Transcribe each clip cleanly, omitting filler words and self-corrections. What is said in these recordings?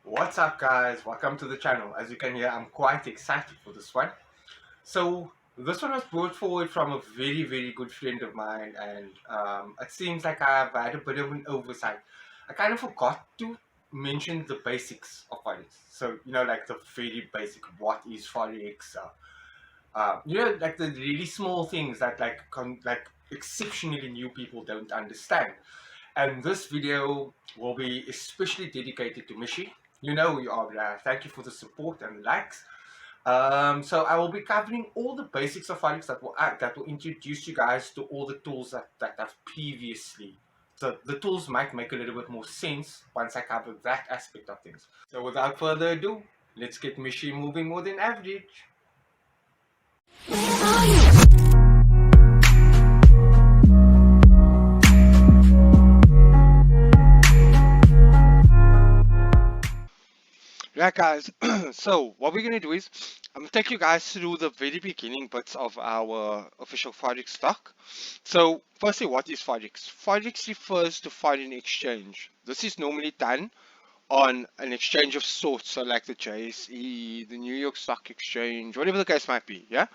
What's up guys, welcome to the channel. As you can hear, I'm quite excited for this one. So this one was brought forward from a very good friend of mine, and it seems like I've had a bit of an oversight. I kind of forgot to mention the basics of Forex. So like the very basic, what is Forex, like the really small things that like exceptionally new people don't understand. And this video will be especially dedicated to Mishi. You know who you are, Brad. Thank you for the support and likes. So I will be covering all the basics of Forex that will introduce you guys to all the tools that I've previously. So the tools might make a little bit more sense once I cover that aspect of things. So without further ado, let's get Mishi moving more than average. Yeah, guys. So what we're gonna do is I'm gonna take you guys through the very beginning bits of our official Forex stock. So firstly, what is Forex? Forex refers to foreign exchange. This is normally done on an exchange of sorts, so like the JSE, the New York Stock Exchange, whatever the case might be. Yeah.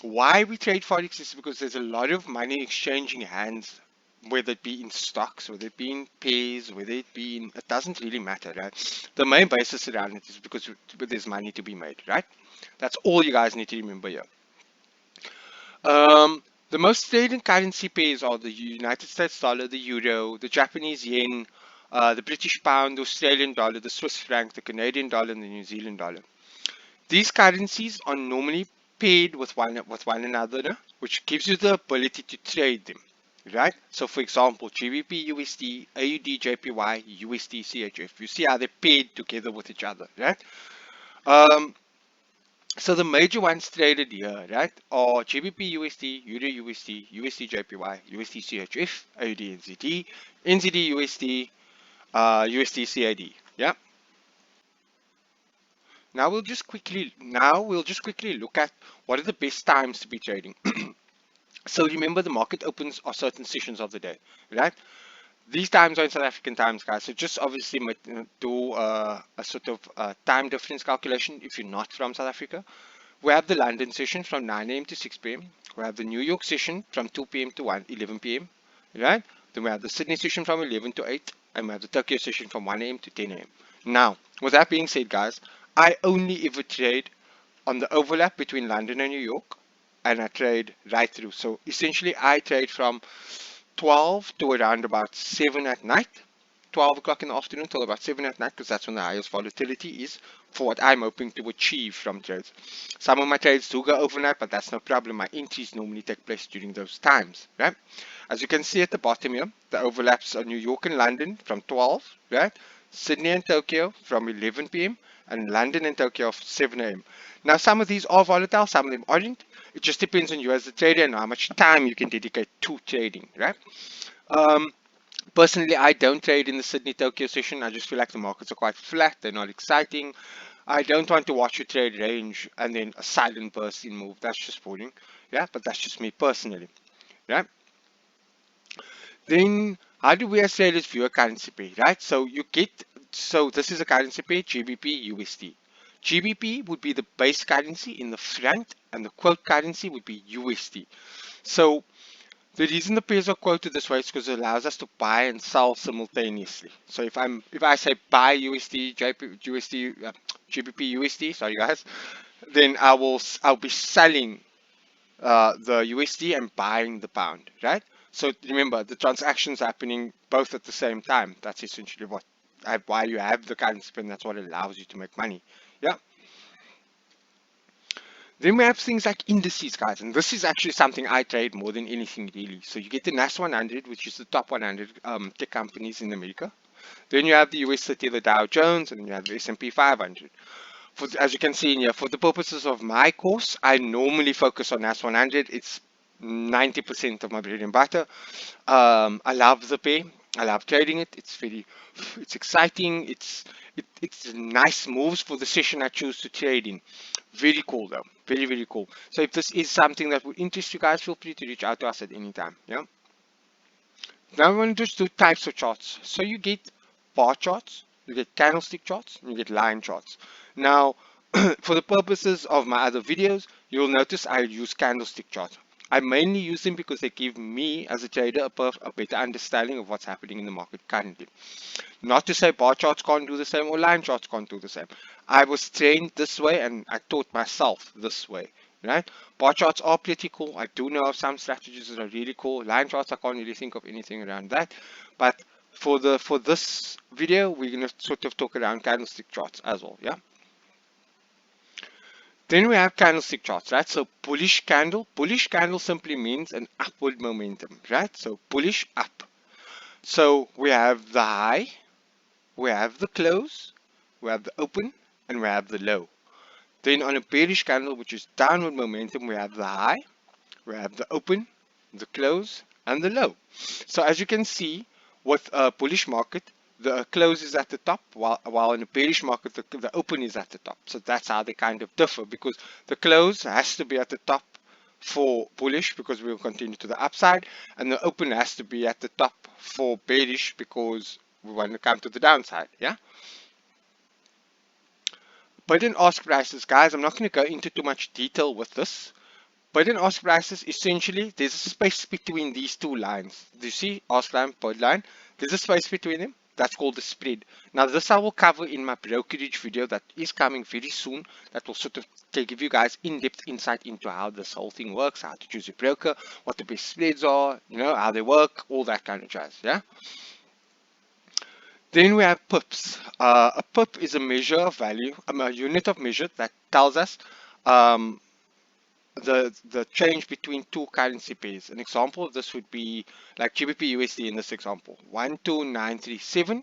Why we trade Forex is because there's a lot of money exchanging hands, whether it be in stocks, whether it be in pairs, whether it be in, it doesn't really matter, right? The main basis around it is because there's money to be made, right? That's all you guys need to remember here. The most traded currency pairs are the United States dollar, the euro, the Japanese yen, the British pound, the Australian dollar, the Swiss franc, the Canadian dollar, and the New Zealand dollar. These currencies are normally paired with one another, no? Which gives you the ability to trade them, right? So, for example, GBP USD, AUD JPY, USD CHF. You see how they're paired together with each other, right? Um, so the major ones traded here, right, are GBP USD, Euro USD, USD JPY, USD CHF, AUD NZD, NZD USD, USD CAD. Yeah. Now we'll just quickly look at what are the best times to be trading. So remember, the market opens on certain sessions of the day, right? These times are in South African times, guys. So just obviously do a sort of time difference calculation if you're not from South Africa. We have the London session from 9 a.m. to 6 p.m. We have the New York session from 2 p.m. to 11 p.m. Right? Then we have the Sydney session from 11 to 8, and we have the Tokyo session from 1 a.m. to 10 a.m. Now, with that being said, guys, I only ever trade on the overlap between London and New York, and I trade right through. So essentially, I trade from 12 to around about 7 at night, 12 o'clock in the afternoon till about 7 at night, because that's when the highest volatility is for what I'm hoping to achieve from trades. Some of my trades do go overnight, but that's no problem. My entries normally take place during those times, right? As you can see at the bottom here, the overlaps are New York and London from 12, right? Sydney and Tokyo from 11 p.m. and London and Tokyo from 7 a.m. Now, some of these are volatile, some of them aren't. It just depends on you as a trader and how much time you can dedicate to trading, right? Um, Personally, I don't trade in the Sydney Tokyo session. I just feel like the markets are quite flat. They're not exciting. I don't want to watch a trade range and then a silent burst in move. That's just boring. Yeah, but that's just me personally. Yeah. Then how do we as traders view a currency pair, right? So this is a currency pair, GBP USD. GBP would be the base currency in the front, and the quote currency would be USD. So the reason the pairs are quoted this way is because it allows us to buy and sell simultaneously. So if I say buy USD, GBP USD, sorry guys, then I'll be selling the USD and buying the pound, right? So remember, the transactions happening both at the same time. That's essentially why you have the currency pin. That's what allows you to make money. Yeah. Then we have things like indices, guys, and this is actually something I trade more than anything really. So you get the NAS 100, which is the top 100 tech companies in America. Then you have the US 30, the Dow Jones, and then you have the S&P 500. As you can see in here, for the purposes of my course, I normally focus on NAS 100. It's 90% of my bread and butter. I love the pay. I love trading it. It's exciting. It's nice moves for the session I choose to trade in. Very cool though. Very cool. So if this is something that would interest you guys, feel free to reach out to us at any time. Yeah. Now we want to just do types of charts. So you get bar charts, you get candlestick charts, and you get line charts. Now, for the purposes of my other videos, you'll notice I use candlestick charts. I mainly use them because they give me, as a trader, a better understanding of what's happening in the market currently. Not to say bar charts can't do the same or line charts can't do the same. I was trained this way and I taught myself this way. Right? Bar charts are pretty cool. I do know of some strategies that are really cool. Line charts, I can't really think of anything around that. But for this video, we're gonna sort of talk around candlestick charts as well. Yeah. Then we have candlestick charts, right? So bullish candle. Bullish candle simply means an upward momentum, right? So bullish up. So we have the high, we have the close, we have the open, and we have the low. Then on a bearish candle, which is downward momentum, we have the high, we have the open, the close, and the low. So as you can see, with a bullish market, the close is at the top, while in a bearish market, the open is at the top. So that's how they kind of differ, because the close has to be at the top for bullish because we will continue to the upside, and the open has to be at the top for bearish because we want to come to the downside. Yeah. Bid and ask prices, guys. I'm not going to go into too much detail with this. Bid and ask prices, essentially, there's a space between these two lines. Do you see ask line, bid line? There's a space between them. That's called the spread. Now, this I will cover in my brokerage video that is coming very soon. That will sort of give you guys in-depth insight into how this whole thing works, how to choose a broker, what the best spreads are, how they work, all that kind of jazz. Yeah. Then we have pips. A pip is a measure of value, a unit of measure that tells us um, the change between two currency pairs. An example of this would be like GBP USD in this example. 12937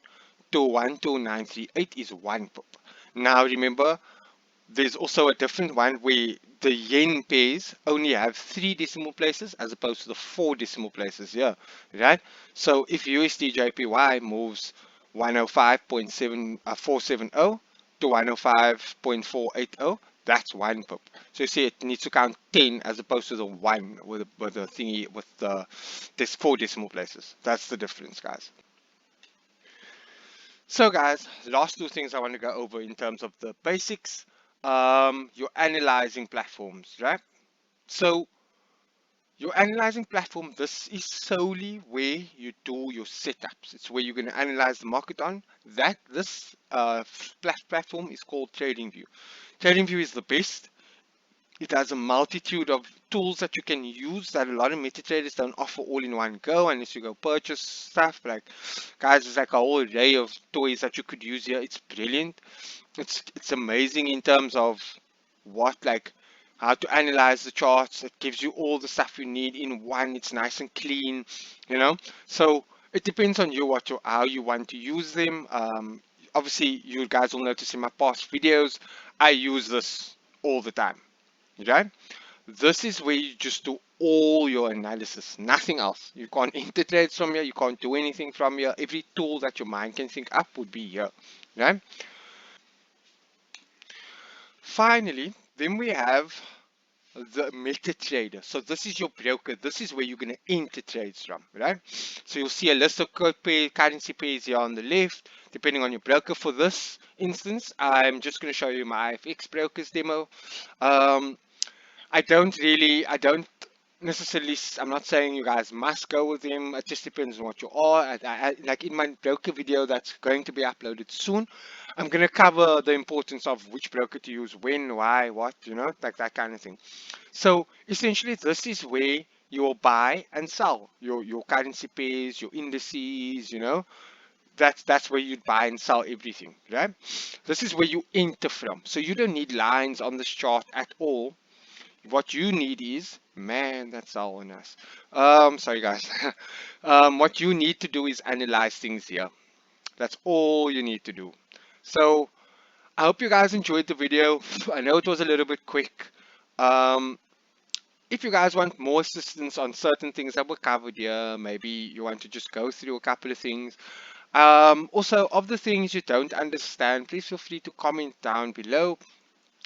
to 12938 is 1 pip. Now remember, there's also a different one where the yen pairs only have 3 decimal places as opposed to the 4 decimal places here, right? So if USD JPY moves 105.470 to 105.480, that's 1 pip. So you see it needs to count 10 as opposed to the 1 with the thingy with this 4 decimal places. That's the difference, guys. So guys, last two things I want to go over in terms of the basics. Your analyzing platforms, right? So your analyzing platform, this is solely where you do your setups. It's where you're going to analyze the market on. This platform is called TradingView. TradingView is the best. It has a multitude of tools that you can use that a lot of MetaTraders don't offer all in one go unless you go purchase stuff. Like, guys, there's like a whole array of toys that you could use here. It's brilliant. It's amazing in terms of how to analyze the charts. It gives you all the stuff you need in one. It's nice and clean, you know. So it depends on you how you want to use them. Obviously, you guys will notice in my past videos, I use this all the time. Right? This is where you just do all your analysis, nothing else. You can't enter trades from here, you can't do anything from here. Every tool that your mind can think up would be here. Right? Finally, then we have the MetaTrader. So this is your broker. This is where you're going to enter trades from, right? So you'll see a list of currency pairs here on the left, depending on your broker. For this instance, I'm just going to show you my FX brokers demo. I don't necessarily, I'm not saying you guys must go with him. It just depends on what you are. Like in my broker video that's going to be uploaded soon, I'm going to cover the importance of which broker to use, when, why, what, like that kind of thing. So essentially, this is where you'll buy and sell your currency pairs, your indices, that's where you buy and sell everything, right? This is where you enter from. So you don't need lines on this chart at all. What you need is, man, that's all nice. Sorry guys. What you need to do is analyze things here. That's all you need to do. So I hope you guys enjoyed the video. I know it was a little bit quick. Um, if you guys want more assistance on certain things that were covered here, maybe you want to just go through a couple of things. Also, of the things you don't understand, please feel free to comment down below.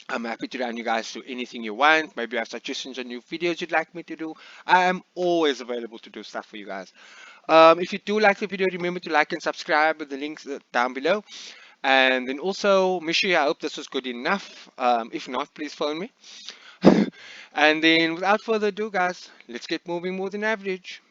I'm happy to run you guys through anything you want. Maybe you have suggestions on new videos you'd like me to do. I am always available to do stuff for you guys. If you do like the video, remember to like and subscribe with the links down below. And then also, Mishi, I hope this was good enough. If not, please phone me. And then without further ado, guys, let's get moving more than average.